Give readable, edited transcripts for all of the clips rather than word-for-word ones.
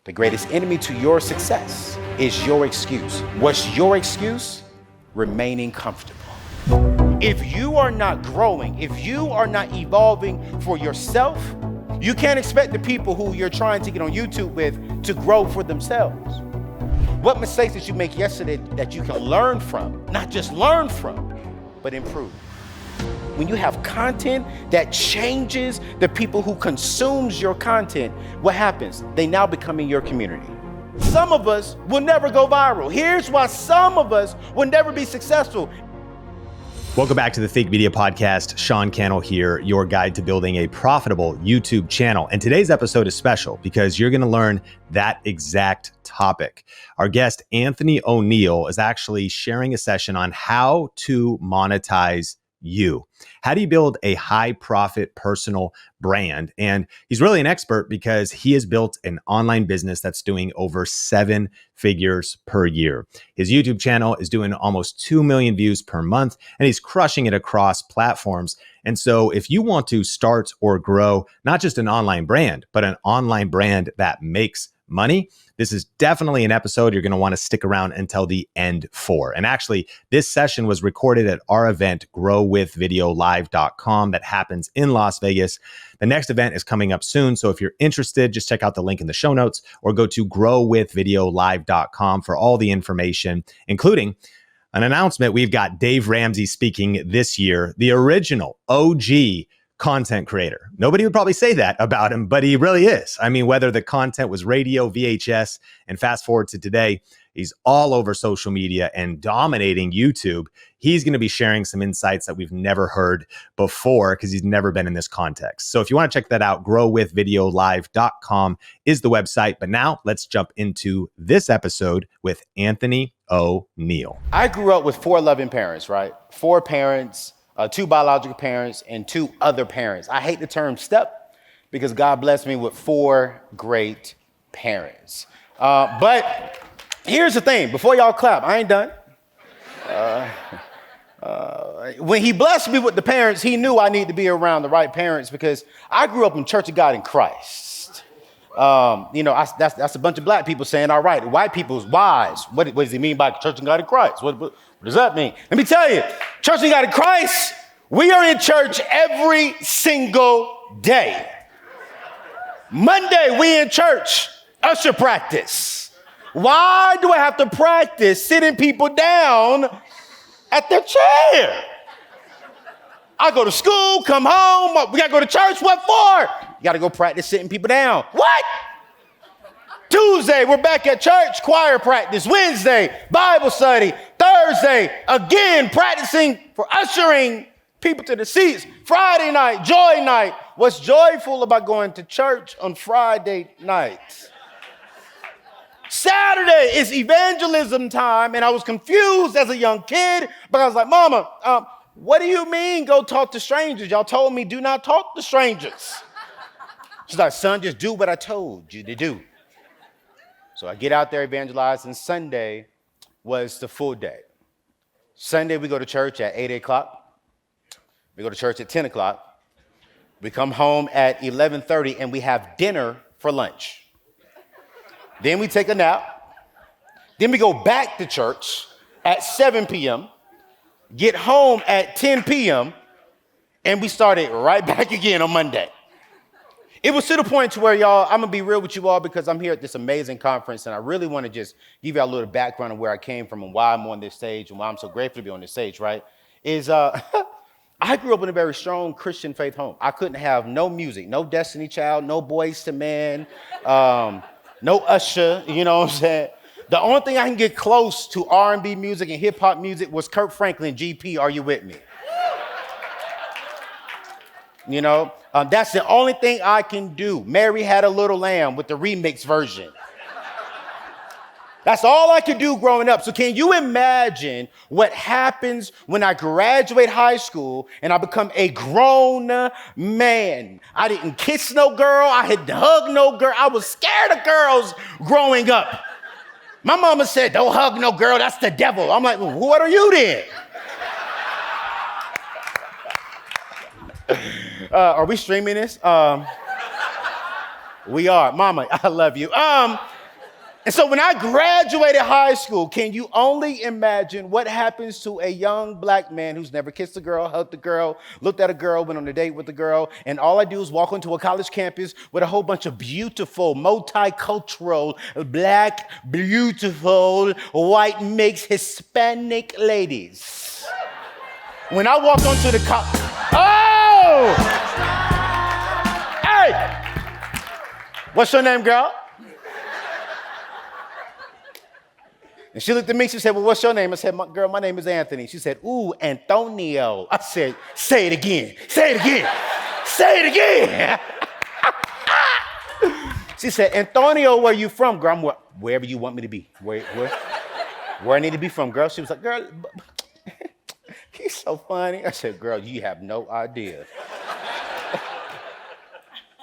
The greatest enemy to your success is your excuse. What's your excuse? Remaining comfortable. If you are not growing, if you are not evolving for yourself, you can't expect the people who you're trying to get on YouTube with to grow for themselves. What mistakes did you make yesterday that you can learn from? Not just learn from, but improve. When you have content that changes the people who consumes your content, what happens? They now become in your community. Some of us will never go viral. Here's why some of us will never be successful. Welcome back to the Think Media Podcast. Sean Cannell here, your guide to building a profitable YouTube channel. And today's episode is special because you're going to learn that exact topic. Our guest, Anthony O'Neill, is actually sharing a session on how to monetize you. How do you build a high profit personal brand? And he's really an expert because he has built an online business that's doing over 7 figures per year. His YouTube channel is doing almost 2 million views per month, and he's crushing it across platforms. And so if you want to start or grow not just an online brand, but an online brand that makes money, this is definitely an episode you're going to want to stick around until the end for. And actually, this session was recorded at our event, growwithvideolive.com, that happens in Las Vegas. The next event is coming up soon. So if you're interested, just check out the link in the show notes or go to growwithvideolive.com for all the information, including an announcement. We've got Dave Ramsey speaking this year, the original OG content creator. Nobody would probably say that about him, but he really is. I mean, whether the content was radio, VHS, and fast forward to today, he's all over social media and dominating YouTube. He's going to be sharing some insights that we've never heard before because he's never been in this context. So if you want to check that out, growwithvideolive.com is the website. But now let's jump into this episode with Anthony O'Neill. I grew up with 4 loving parents, right? 4 parents, 2 biological parents, and 2 other parents. I hate the term step because God blessed me with 4 great parents. But here's the thing, before y'all clap, I ain't done. When he blessed me with the parents, he knew I need to be around the right parents because I grew up in Church of God in Christ. That's a bunch of black people saying, all right, white people's wise. What does he mean by Church of God in Christ? What does that mean? Let me tell you, Church of God in Christ, we are in church every single day. Monday, we in church, usher practice. Why do I have to practice sitting people down at their chair? I go to school, come home, we gotta go to church, what for? You gotta go practice sitting people down. What? Tuesday, we're back at church, choir practice. Wednesday, Bible study. Thursday, again, practicing for ushering people to the seats. Friday night, joy night. What's joyful about going to church on Friday nights? Saturday is evangelism time, and I was confused as a young kid, but I was like, Mama, what do you mean go talk to strangers? Y'all told me do not talk to strangers. She's like, son, just do what I told you to do. So I get out there, evangelize, and Sunday was the full day. Sunday, we go to church at 8 o'clock. We go to church at 10 o'clock. We come home at 11:30, and we have dinner for lunch. Then we take a nap. Then we go back to church at 7 p.m., get home at 10 p.m., and we started right back again on Monday. It was to the point to where, y'all, I'm going to be real with you all because I'm here at this amazing conference, and I really want to just give you a little background of where I came from and why I'm on this stage and why I'm so grateful to be on this stage, right? I grew up in a very strong Christian faith home. I couldn't have no music, no Destiny Child, no Boyz II Men, no Usher, you know what I'm saying? The only thing I can get close to R&B music and hip-hop music was Kirk Franklin, GP, Are You With Me? You know, that's the only thing I can do. Mary Had a Little Lamb with the remix version. That's all I could do growing up. So can you imagine what happens when I graduate high school and I become a grown man? I didn't kiss no girl. I hadn't hugged no girl. I was scared of girls growing up. My mama said, don't hug no girl. That's the devil. I'm like, well, what are you then? Are we streaming this? We are. Mama, I love you. And so when I graduated high school, can you only imagine what happens to a young black man who's never kissed a girl, hugged a girl, looked at a girl, went on a date with a girl, and all I do is walk onto a college campus with a whole bunch of beautiful, multicultural, black, beautiful, white mixed Hispanic ladies. When I walked onto the oh! Hey! What's your name, girl? And she looked at me, she said, well, what's your name? I said, girl, my name is Anthony. She said, ooh, Antonio. I said, say it again, say it again, say it again. She said, Antonio, where you from, girl? I'm wherever you want me to be. Where I need to be from, girl. She was like, girl, he's so funny. I said, girl, you have no idea.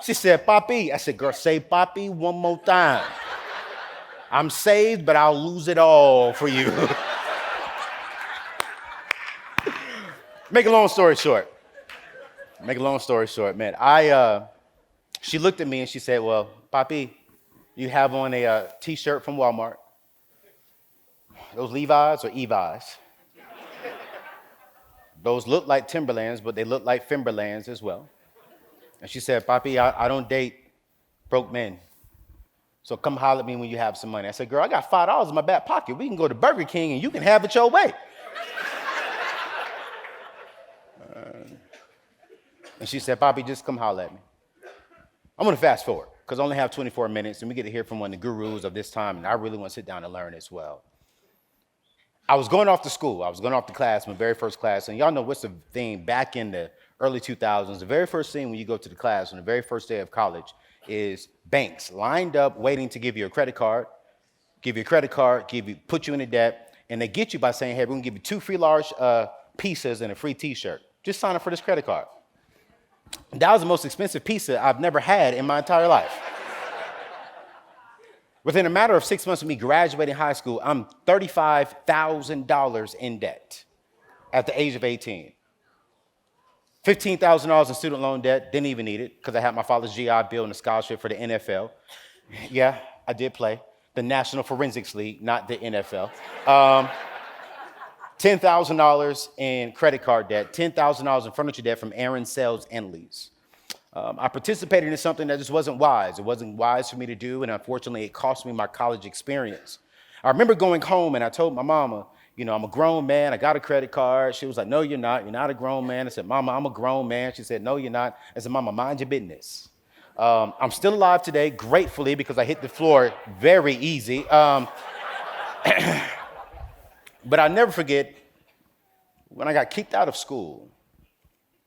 She said, Papi. I said, girl, say Papi one more time. I'm saved, but I'll lose it all for you. Make a long story short, man, she looked at me and she said, well, Papi, you have on a t-shirt from Walmart. Those Levi's or Evi's? Those look like Timberlands, but they look like Fimberlands as well. And she said, Papi, I don't date broke men. So come holler at me when you have some money. I said, girl, I got $5 in my back pocket. We can go to Burger King and you can have it your way. And she said, Papi, just come holler at me. I'm going to fast forward because I only have 24 minutes and we get to hear from one of the gurus of this time, and I really want to sit down and learn as well. I was going off to school. I was going off to class, my very first class. And y'all know what's the thing back in the early 2000s. The very first thing when you go to the class on the very first day of college is banks lined up waiting to give you a credit card, put you in a debt, and they get you by saying, hey, we're going to give you 2 free large pizzas and a free t-shirt. Just sign up for this credit card. That was the most expensive pizza I've never had in my entire life. Within a matter of 6 months of me graduating high school, I'm $35,000 in debt at the age of 18. $15,000 in student loan debt, didn't even need it because I had my father's GI Bill and a scholarship for the NFL. Yeah, I did play the National Forensics League, not the NFL. $10,000 in credit card debt, $10,000 in furniture debt from Aaron Sales and Lease. I participated in something that just wasn't wise. It wasn't wise for me to do, and unfortunately, it cost me my college experience. I remember going home, and I told my mama, you know, I'm a grown man. I got a credit card. She was like, no, you're not. You're not a grown man. I said, Mama, I'm a grown man. She said, no, you're not. I said, Mama, mind your business. I'm still alive today, gratefully, because I hit the floor very easy. But I'll never forget, when I got kicked out of school,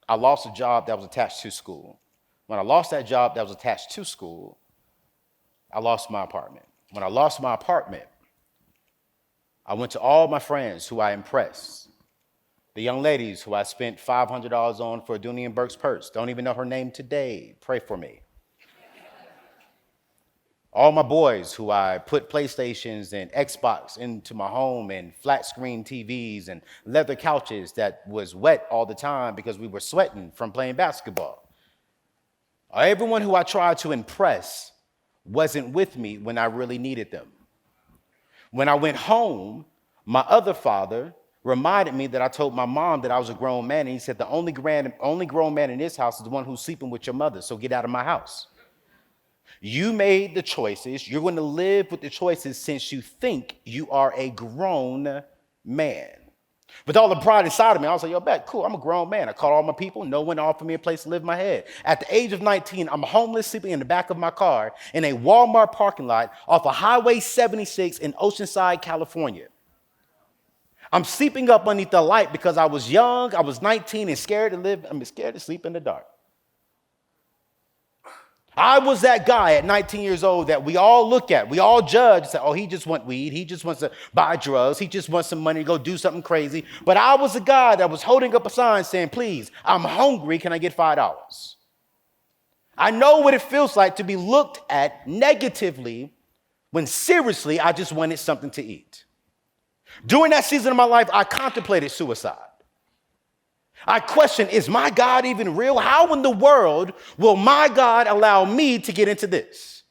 I lost a job that was attached to school. When I lost that job that was attached to school, I lost my apartment. When I lost my apartment, I went to all my friends who I impressed. The young ladies who I spent $500 on for Dooney & Burke's purse. Don't even know her name today. Pray for me. All my boys who I put PlayStations and Xbox into my home and flat screen TVs and leather couches that was wet all the time because we were sweating from playing basketball. Everyone who I tried to impress wasn't with me when I really needed them. When I went home, my other father reminded me that I told my mom that I was a grown man, and he said, the only grown man in this house is the one who's sleeping with your mother, so get out of my house. You made the choices. You're going to live with the choices since you think you are a grown man. With all the pride inside of me, I was like, yo, bet, cool, I'm a grown man. I called all my people. No one offered me a place to live my head. At the age of 19, I'm homeless, sleeping in the back of my car in a Walmart parking lot off of Highway 76 in Oceanside, California. I'm sleeping up underneath the light because I was young, I was 19 and scared to sleep in the dark. I was that guy at 19 years old that we all look at, we all judge and say, oh, he just wants weed, he just wants to buy drugs, he just wants some money to go do something crazy. But I was a guy that was holding up a sign saying, please, I'm hungry, can I get $5? I know what it feels like to be looked at negatively when seriously I just wanted something to eat. During that season of my life, I contemplated suicide. I question, is my God even real? How in the world will my God allow me to get into this?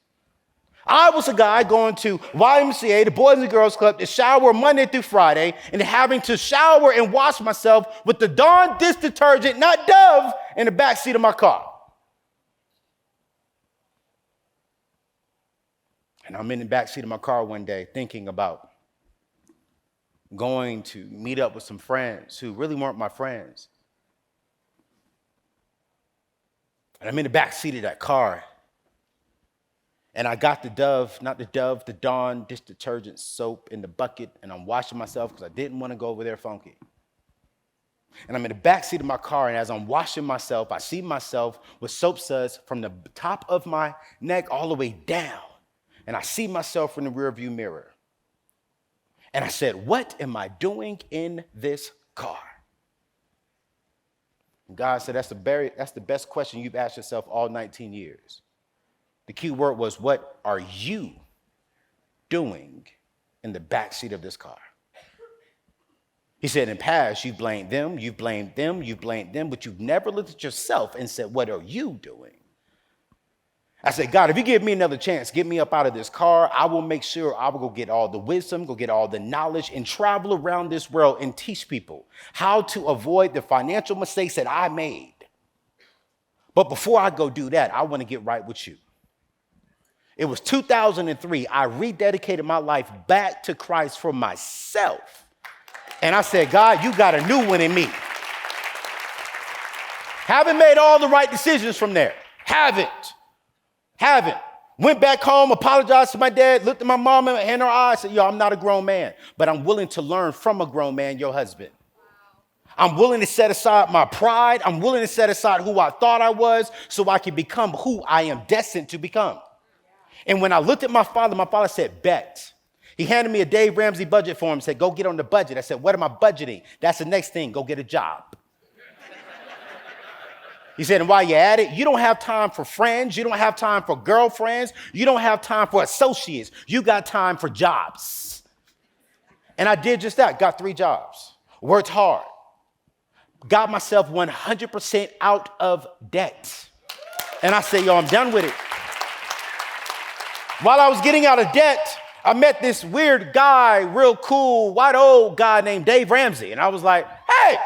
I was a guy going to YMCA, the Boys and Girls Club, to shower Monday through Friday and having to shower and wash myself with the Dawn dish detergent, not Dove, in the backseat of my car. And I'm in the backseat of my car one day thinking about going to meet up with some friends who really weren't my friends. And I'm in the backseat of that car. And I got the Dove, not the Dove, the Dawn dish detergent soap in the bucket, and I'm washing myself because I didn't want to go over there funky. And I'm in the backseat of my car, and as I'm washing myself, I see myself with soap suds from the top of my neck all the way down. And I see myself in the rearview mirror. And I said, what am I doing in this car? And God said, that's the best question you've asked yourself all 19 years. The key word was, what are you doing in the backseat of this car? He said, in the past, you've blamed them, but you've never looked at yourself and said, what are you doing? I said, God, if you give me another chance, get me up out of this car, I will make sure I will go get all the wisdom, go get all the knowledge, and travel around this world and teach people how to avoid the financial mistakes that I made. But before I go do that, I want to get right with you. It was 2003. I rededicated my life back to Christ for myself. And I said, God, you got a new one in me. Haven't made all the right decisions from there. Haven't. Went back home, apologized to my dad, looked at my mom in her eyes, said, yo, I'm not a grown man, but I'm willing to learn from a grown man, your husband. I'm willing to set aside my pride. I'm willing to set aside who I thought I was so I can become who I am destined to become. And when I looked at my father said, bet. He handed me a Dave Ramsey budget form and said, go get on the budget. I said, what am I budgeting? That's the next thing. Go get a job. He said, and while you're at it, you don't have time for friends. You don't have time for girlfriends. You don't have time for associates. You got time for jobs. And I did just that. Got 3 jobs. Worked hard. Got myself 100% out of debt. And I said, yo, I'm done with it. While I was getting out of debt, I met this weird guy, real cool, white old guy named Dave Ramsey. And I was like, hey,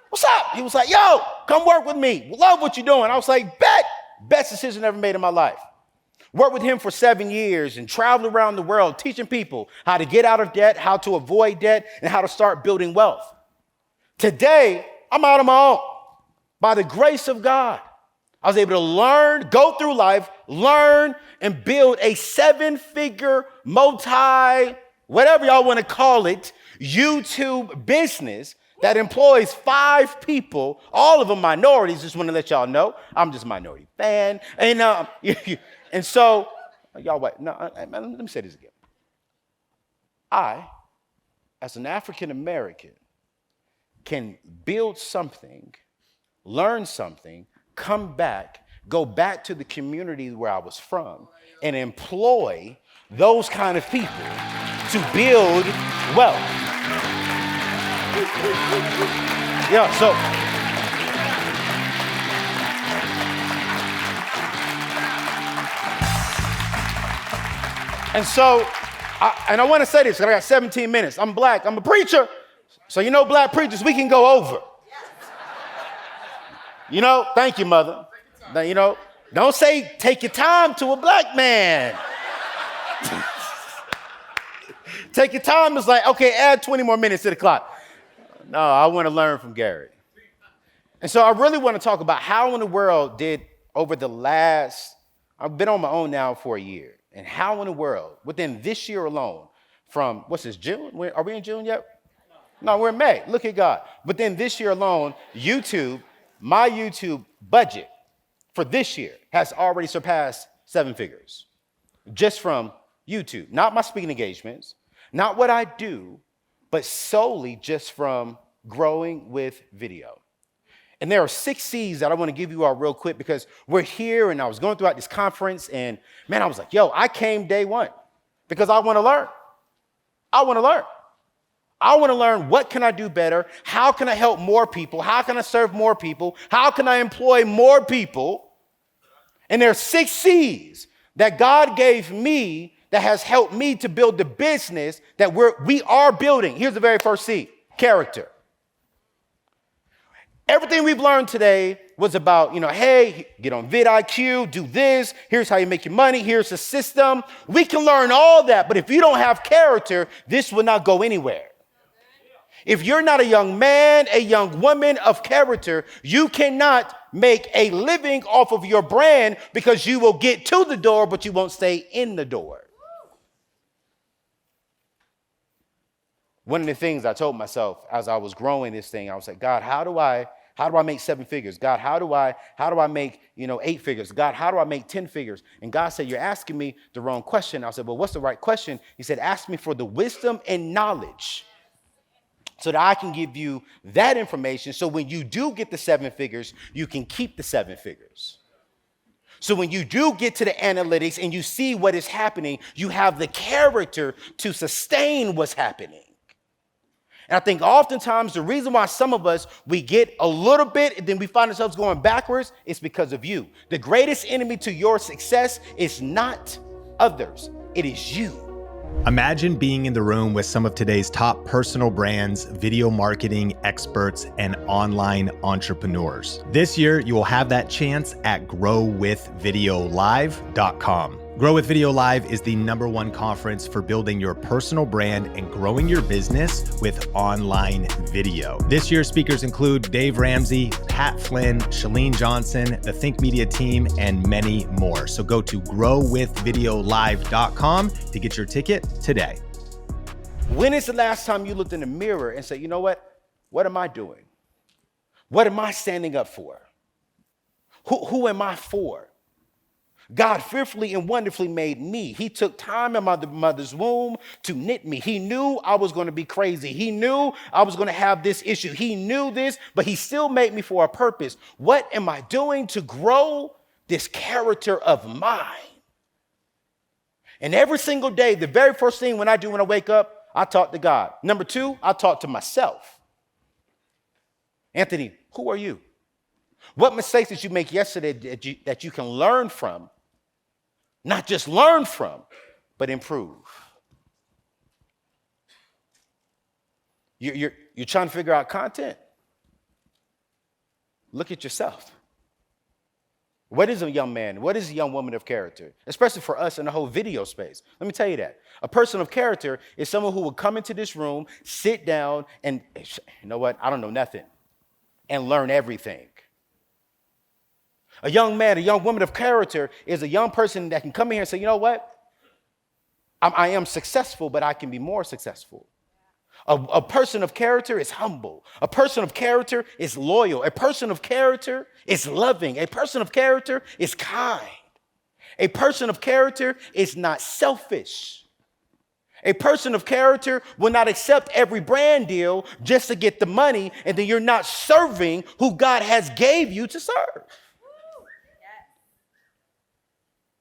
what's up? He was like, yo, come work with me. Love what you're doing. I was like, bet. Best decision ever made in my life. Worked with him for 7 years and traveled around the world teaching people how to get out of debt, how to avoid debt, and how to start building wealth. Today, I'm out on my own. By the grace of God, I was able to learn, go through life, learn, and build a 7-figure, whatever y'all want to call it, YouTube business that employs 5 people, all of them minorities. Just want to let y'all know, I'm just a minority fan. And so, y'all wait, no, let me say this again. I, as an African American, can build something, learn something, come back, go back to the community where I was from, and employ those kind of people to build wealth. Yeah, so. And so, I want to say this, because I got 17 minutes. I'm black, I'm a preacher. So you know, black preachers, we can go over. You know, thank you, mother. You know, don't say take your time to a black man. Take your time is like, okay, add 20 more minutes to the clock. No, I want to learn from Gary. And so I really want to talk about how in the world did over the last, I've been on my own now for a year, and how in the world, within this year alone, from, what's this, June? Are we in June yet? No, we're in May. Look at God. Within this year alone, YouTube, my YouTube budget for this year has already surpassed 7 figures. Just from YouTube. Not my speaking engagements, not what I do, but solely just from growing with video. And there are 6 C's that I want to give you all real quick, because we're here and I was going throughout this conference and man, I was like, yo, I came day one because I want to learn. I want to learn. I want to learn, what can I do better? How can I help more people? How can I serve more people? How can I employ more people? And there are 6 C's that God gave me that has helped me to build the business that we are building. Here's the very first C, character. Everything we've learned today was about, hey, get on vidIQ, do this. Here's how you make your money. Here's the system. We can learn all that, but if you don't have character, this will not go anywhere. If you're not a young man, a young woman of character, you cannot make a living off of your brand because you will get to the door, but you won't stay in the door. One of the things I told myself as I was growing this thing, I was like, God, how do I make 7 figures? God, how do I make, 8 figures? God, how do I make 10 figures? And God said, you're asking me the wrong question. I said, well, what's the right question? He said, ask me for the wisdom and knowledge so that I can give you that information. So when you do get the 7 figures, you can keep the 7 figures. So when you do get to the analytics and you see what is happening, you have the character to sustain what's happening. And I think oftentimes the reason why some of us, we get a little bit and then we find ourselves going backwards is because of you. The greatest enemy to your success is not others. It is you. Imagine being in the room with some of today's top personal brands, video marketing experts, and online entrepreneurs. This year, you will have that chance at growwithvideolive.com. Grow with Video Live is the #1 conference for building your personal brand and growing your business with online video. This year's speakers include Dave Ramsey, Pat Flynn, Chalene Johnson, the Think Media team, and many more. So go to growwithvideolive.com to get your ticket today. When is the last time you looked in the mirror and said, you know what? What am I doing? What am I standing up for? Who am I for? God fearfully and wonderfully made me. He took time in my mother's womb to knit me. He knew I was going to be crazy. He knew I was going to have this issue. He knew this, but he still made me for a purpose. What am I doing to grow this character of mine? And every single day, the very first thing when I wake up, I talk to God. Number 2, I talk to myself. Anthony, who are you? What mistakes did you make yesterday that you can learn from? Not just learn from, but improve. You're trying to figure out content. Look at yourself. What is a young man? What is a young woman of character? Especially for us in the whole video space. Let me tell you that. A person of character is someone who will come into this room, sit down, and you know what? I don't know nothing, and learn everything. A young man, a young woman of character is a young person that can come in here and say, you know what? I am successful, but I can be more successful. A person of character is humble. A person of character is loyal. A person of character is loving. A person of character is kind. A person of character is not selfish. A person of character will not accept every brand deal just to get the money, and then you're not serving who God has gave you to serve.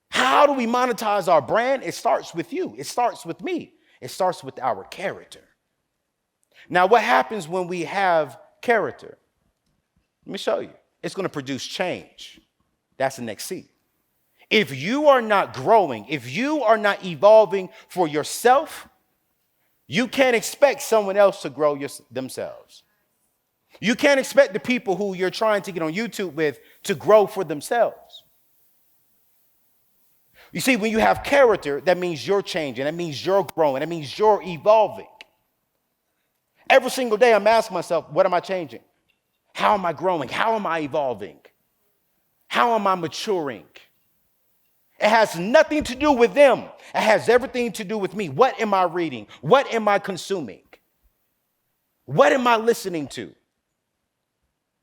How do we monetize our brand? It starts with you. It starts with me. It starts with our character. Now, what happens when we have character? Let me show you. It's going to produce change. That's the next C. If you are not growing, if you are not evolving for yourself, you can't expect someone else to grow themselves. You can't expect the people who you're trying to get on YouTube with to grow for themselves. You see, when you have character, that means you're changing. That means you're growing. That means you're evolving. Every single day, I'm asking myself, what am I changing? How am I growing? How am I evolving? How am I maturing? It has nothing to do with them. It has everything to do with me. What am I reading? What am I consuming? What am I listening to?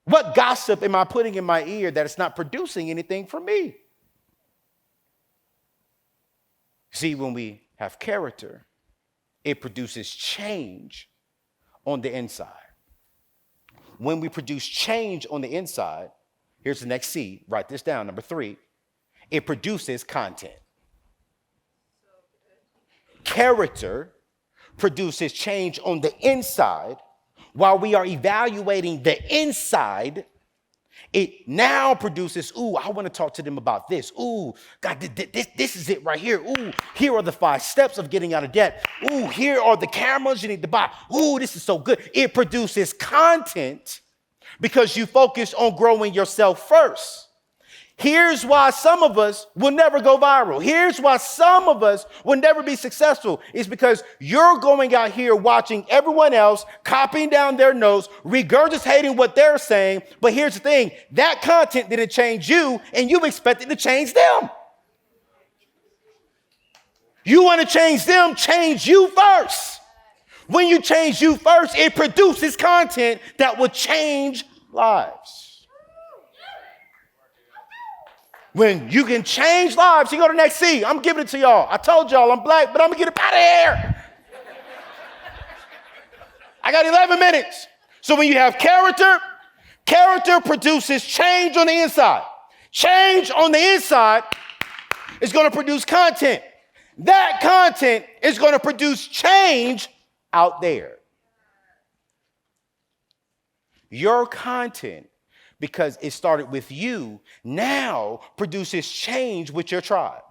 What gossip am I putting in my ear that it's not producing anything for me? See, when we have character, it produces change on the inside. When we produce change on the inside, here's the next C, write this down, number 3, it produces content. Character produces change on the inside. While we are evaluating the inside, It now produces, ooh, I want to talk to them about this. Ooh, God, this is it right here. Ooh, here are the 5 steps of getting out of debt. Ooh, here are the cameras you need to buy. Ooh, this is so good. It produces content because you focus on growing yourself first. Here's why some of us will never go viral. Here's why some of us will never be successful. It's because you're going out here watching everyone else, copying down their notes, regurgitating what they're saying. But here's the thing, that content didn't change you, and you expect it to change them. You want to change them, change you first. When you change you first, it produces content that will change lives. When you can change lives, you go to the next C. I'm giving it to y'all. I told y'all I'm black, but I'm going to get up out of here. I got 11 minutes. So when you have character produces change on the inside. Change on the inside is going to produce content. That content is going to produce change out there. Your content, because it started with you, now produces change with your tribe.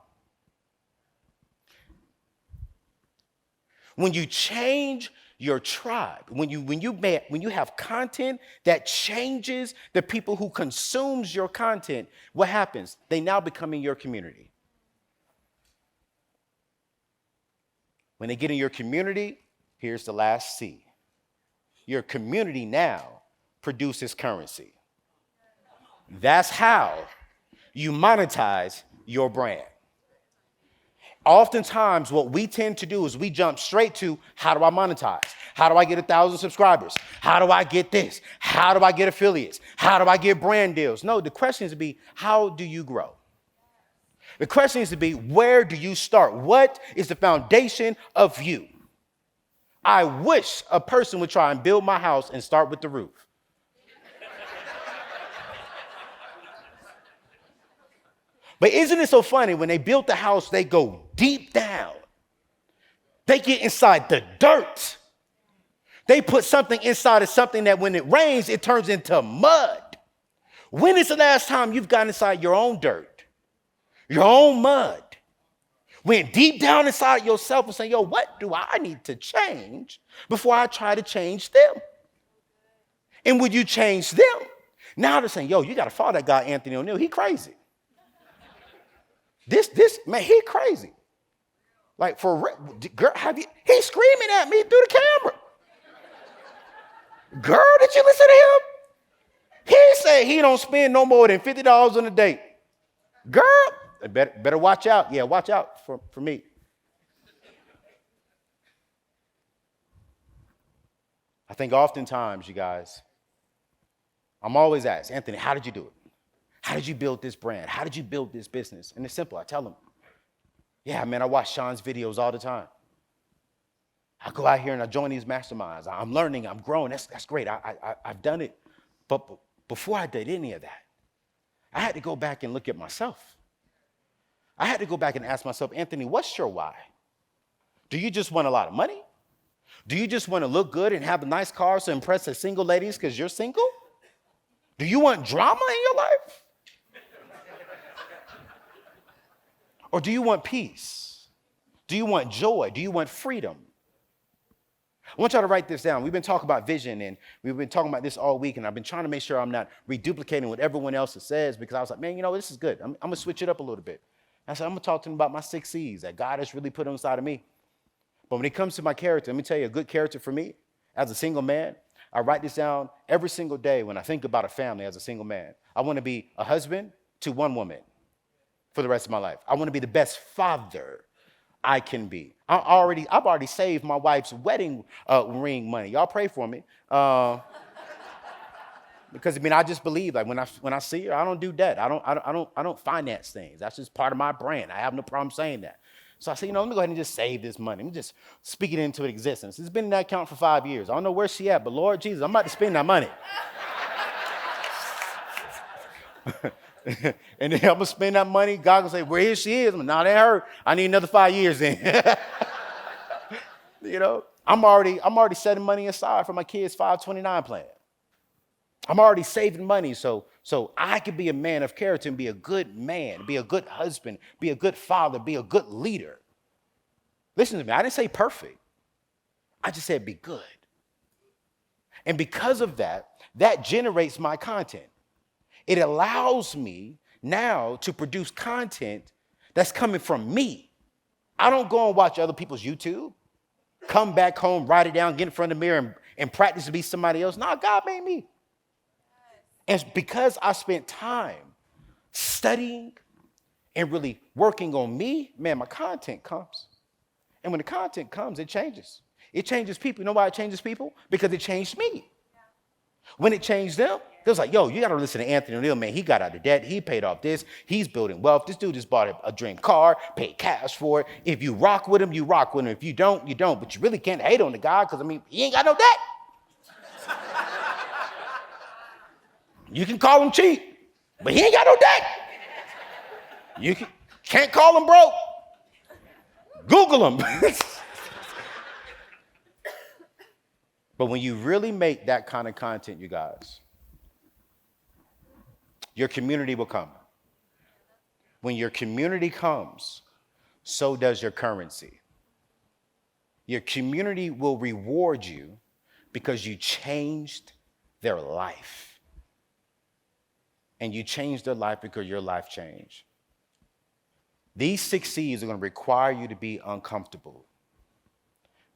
When you change your tribe, when you have content that changes the people who consumes your content, what happens? They now become in your community. When they get in your community, here's the last C. Your community now produces currency. That's how you monetize your brand. Oftentimes, what we tend to do is we jump straight to, how do I monetize? How do I get 1,000 subscribers? How do I get this? How do I get affiliates? How do I get brand deals? No, the question is to be, how do you grow? The question is to be, where do you start? What is the foundation of you? I wish a person would try and build my house and start with the roof. But isn't it so funny, when they built the house, they go deep down. They get inside the dirt. They put something inside of something that when it rains, it turns into mud. When is the last time you've gotten inside your own dirt, your own mud? Went deep down inside yourself and say, yo, what do I need to change before I try to change them? And would you change them? Now they're saying, yo, you got to follow that guy, Anthony O'Neill. He crazy. This man, he crazy. Like, for girl, he's screaming at me through the camera. Girl, did you listen to him? He said he don't spend no more than $50 on a date. Girl, better watch out. Yeah, watch out for me. I think oftentimes, you guys, I'm always asked, Anthony, how did you do it? How did you build this brand? How did you build this business? And it's simple. I tell them, yeah, man, I watch Sean's videos all the time. I go out here and I join these masterminds. I'm learning, I'm growing. That's great. I've done it. But before I did any of that, I had to go back and look at myself. I had to go back and ask myself, Anthony, what's your why? Do you just want a lot of money? Do you just want to look good and have a nice car to impress the single ladies because you're single? Do you want drama in your life? Or do you want peace? Do you want joy? Do you want freedom? I want y'all to write this down. We've been talking about vision, and we've been talking about this all week, and I've been trying to make sure I'm not reduplicating what everyone else says, because I was like, man, this is good. I'm going to switch it up a little bit. I said, I'm going to talk to them about my 6 C's that God has really put inside of me. But when it comes to my character, let me tell you, a good character for me, as a single man, I write this down every single day when I think about a family as a single man. I want to be a husband to one woman for the rest of my life. I want to be the best father I can be. I've already saved my wife's wedding ring money. Y'all pray for me. Because I just believe, like, when I see her, I don't do debt. I don't finance things. That's just part of my brand. I have no problem saying that. So I said, let me go ahead and just save this money. Let me just speak it into existence. It's been in that account for 5 years. I don't know where she at, but Lord Jesus, I'm about to spend that money. And then I'm gonna spend that money. God gonna say, "Well, here she is." I'm like, "Nah, that hurt. I need another 5 years in." I'm already setting money aside for my kids' 529 plan. I'm already saving money so I can be a man of character and be a good man, be a good husband, be a good father, be a good leader. Listen to me. I didn't say perfect. I just said be good. And because of that, that generates my content. It allows me now to produce content that's coming from me. I don't go and watch other people's YouTube, come back home, write it down, get in front of the mirror and practice to be somebody else. No, God made me. And because I spent time studying and really working on me, man, my content comes. And when the content comes, it changes. It changes people. You know why it changes people? Because it changed me. When it changed them, it was like, yo, you got to listen to Anthony O'Neill, man. He got out of debt. He paid off this. He's building wealth. This dude just bought a dream car, paid cash for it. If you rock with him, you rock with him. If you don't, you don't. But you really can't hate on the guy because, I mean, he ain't got no debt. You can call him cheap, but he ain't got no debt. You can't call him broke. Google him. But when you really make that kind of content, you guys, your community will come. When your community comes, so does your currency. Your community will reward you because you changed their life. And you changed their life because your life changed. These 6 C's are going to require you to be uncomfortable.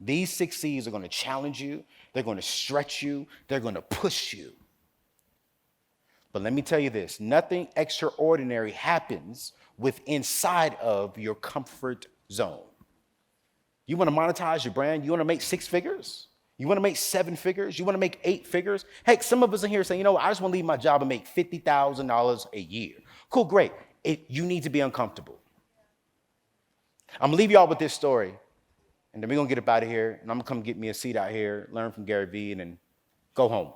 These 6 C's are going to challenge you. They're going to stretch you. They're going to push you. But let me tell you this, nothing extraordinary happens inside of your comfort zone. You want to monetize your brand? You want to make 6 figures? You want to make 7 figures? You want to make 8 figures? Heck, some of us in here saying, you know what, I just want to leave my job and make $50,000 a year. Cool, great. You need to be uncomfortable. I'm going to leave y'all with this story, and then we're going to get up out of here, and I'm going to come get me a seat out here, learn from Gary Vee, and then go home.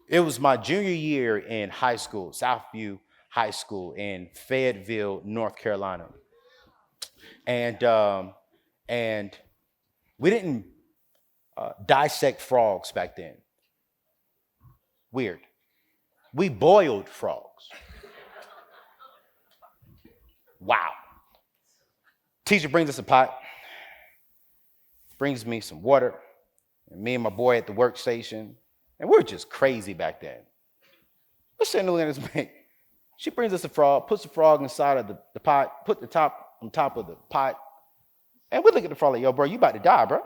It was my junior year in high school, Southview High School in Fayetteville, North Carolina. And we didn't dissect frogs back then. Weird. We boiled frogs. Wow. Teacher brings us a pot, brings me some water, and me and my boy at the workstation, and we're just crazy back then. We're sitting there looking at this man. She brings us a frog, puts the frog inside of the pot, put the top on top of the pot, and we look at the frog like, yo, bro, you about to die, bro.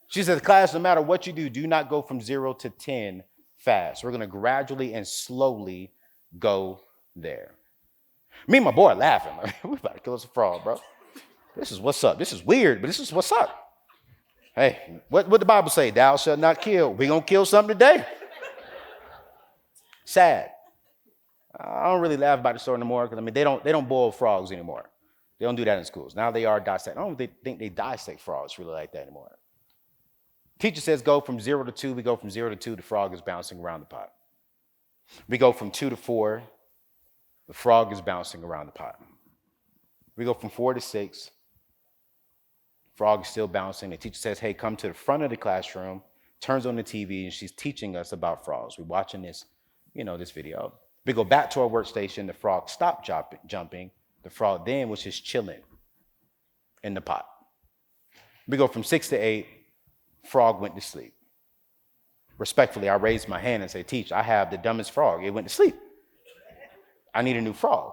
She says, class, no matter what you do not go from 0 to 10 fast. We're going to gradually and slowly go there. Me and my boy are laughing. Like, we about to kill us a frog, bro. This is what's up. This is weird, but this is what's up. Hey, what the Bible say? Thou shalt not kill. We're going to kill something today. Sad. I don't really laugh about the story anymore because, I mean, they don't boil frogs anymore. They don't do that in schools. Now they are dissect. I don't think they dissect frogs really like that anymore. Teacher says go from 0 to 2. We go from 0 to 2. The frog is bouncing around the pot. We go from 2 to 4. The frog is bouncing around the pot. We go from 4 to 6. The frog is still bouncing. The teacher says, hey, come to the front of the classroom, turns on the TV, and she's teaching us about frogs. We're watching this, this video. We go back to our workstation. The frog stopped jumping. The frog then was just chilling in the pot. We go from 6 to 8. Frog went to sleep. Respectfully, I raised my hand and say, teach, I have the dumbest frog. It went to sleep. I need a new frog.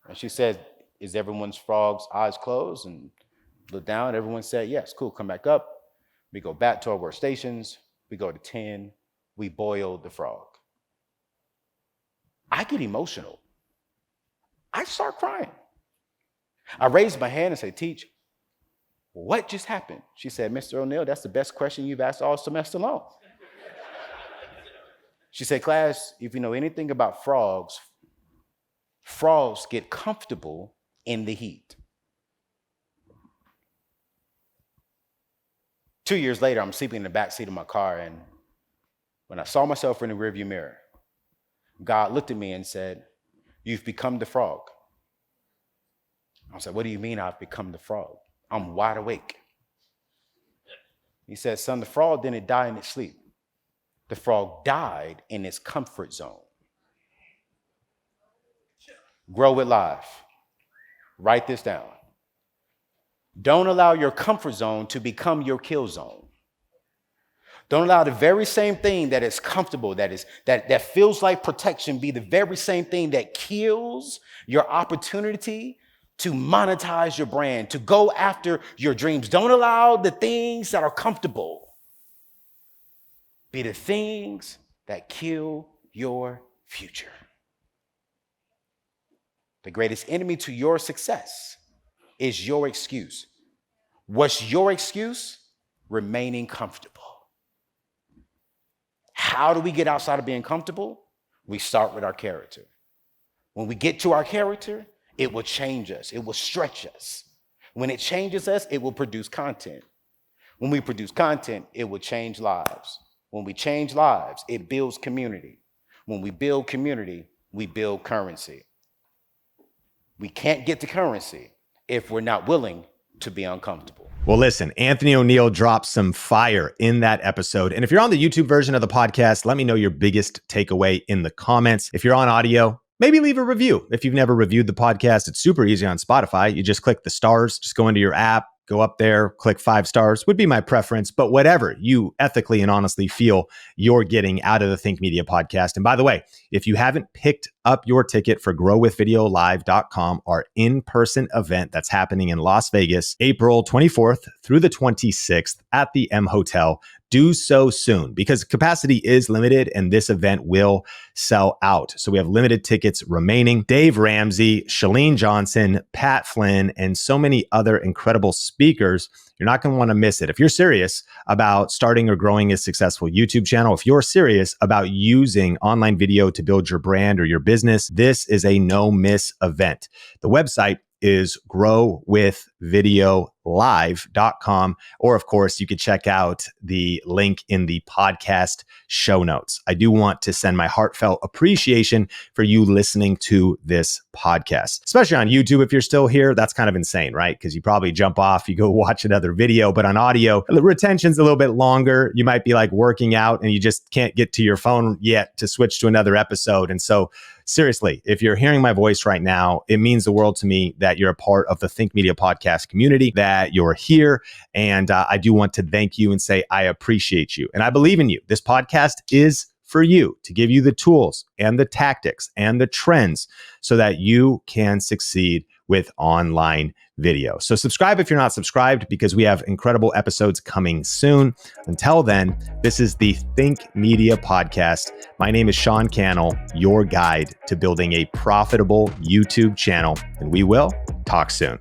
And she said, is everyone's frog's eyes closed? And looked down. Everyone said, yes. Cool. Come back up. We go back to our workstations. We go to 10. We boil the frog. I get emotional. I start crying. I raised my hand and say, teach, what just happened? She said, Mr. O'Neill, that's the best question you've asked all semester long. She said, class, if you know anything about frogs, frogs get comfortable in the heat. 2 years later, I'm sleeping in the back seat of my car, and when I saw myself in the rearview mirror, God looked at me and said, you've become the frog. I said, what do you mean I've become the frog? I'm wide awake. He said, son, the frog didn't die in its sleep. The frog died in its comfort zone. Grow it live. Write this down. Don't allow your comfort zone to become your kill zone. Don't allow the very same thing that is comfortable, that feels like protection, be the very same thing that kills your opportunity to monetize your brand, to go after your dreams. Don't allow the things that are comfortable be the things that kill your future. The greatest enemy to your success is your excuse. What's your excuse? Remaining comfortable. How do we get outside of being comfortable? We start with our character. When we get to our character, it will change us. It will stretch us. When it changes us, it will produce content. When we produce content, it will change lives. When we change lives, it builds community. When we build community, we build currency. We can't get to currency if we're not willing to be uncomfortable. Well, listen, Anthony O'Neill dropped some fire in that episode. And if you're on the YouTube version of the podcast, let me know your biggest takeaway in the comments. If you're on audio, maybe leave a review. If you've never reviewed the podcast, it's super easy on Spotify. You just click the stars, just go into your app, go up there, click 5 stars would be my preference, but whatever you ethically and honestly feel you're getting out of the Think Media podcast. And by the way, if you haven't picked up your ticket for growwithvideolive.com, our in-person event that's happening in Las Vegas, April 24th through the 26th at the M Hotel, do so soon because capacity is limited and this event will sell out. So we have limited tickets remaining. Dave Ramsey, Shalene Johnson, Pat Flynn, and so many other incredible speakers. You're not going to want to miss it. If you're serious about starting or growing a successful YouTube channel, if you're serious about using online video to build your brand or your business, this is a no-miss event. The website is growwithvideolive.com. Or of course, you could check out the link in the podcast show notes. I do want to send my heartfelt appreciation for you listening to this podcast, especially on YouTube. If you're still here, that's kind of insane, right? Because you probably jump off, you go watch another video, but on audio, the retention's a little bit longer. You might be like working out and you just can't get to your phone yet to switch to another episode. And so seriously, if you're hearing my voice right now, it means the world to me that you're a part of the Think Media podcast community, that you're here. And I do want to thank you and say, I appreciate you. And I believe in you. This podcast is for you, to give you the tools and the tactics and the trends so that you can succeed with online video. So subscribe if you're not subscribed, because we have incredible episodes coming soon. Until then, this is the Think Media Podcast. My name is Sean Cannell, your guide to building a profitable YouTube channel, and we will talk soon.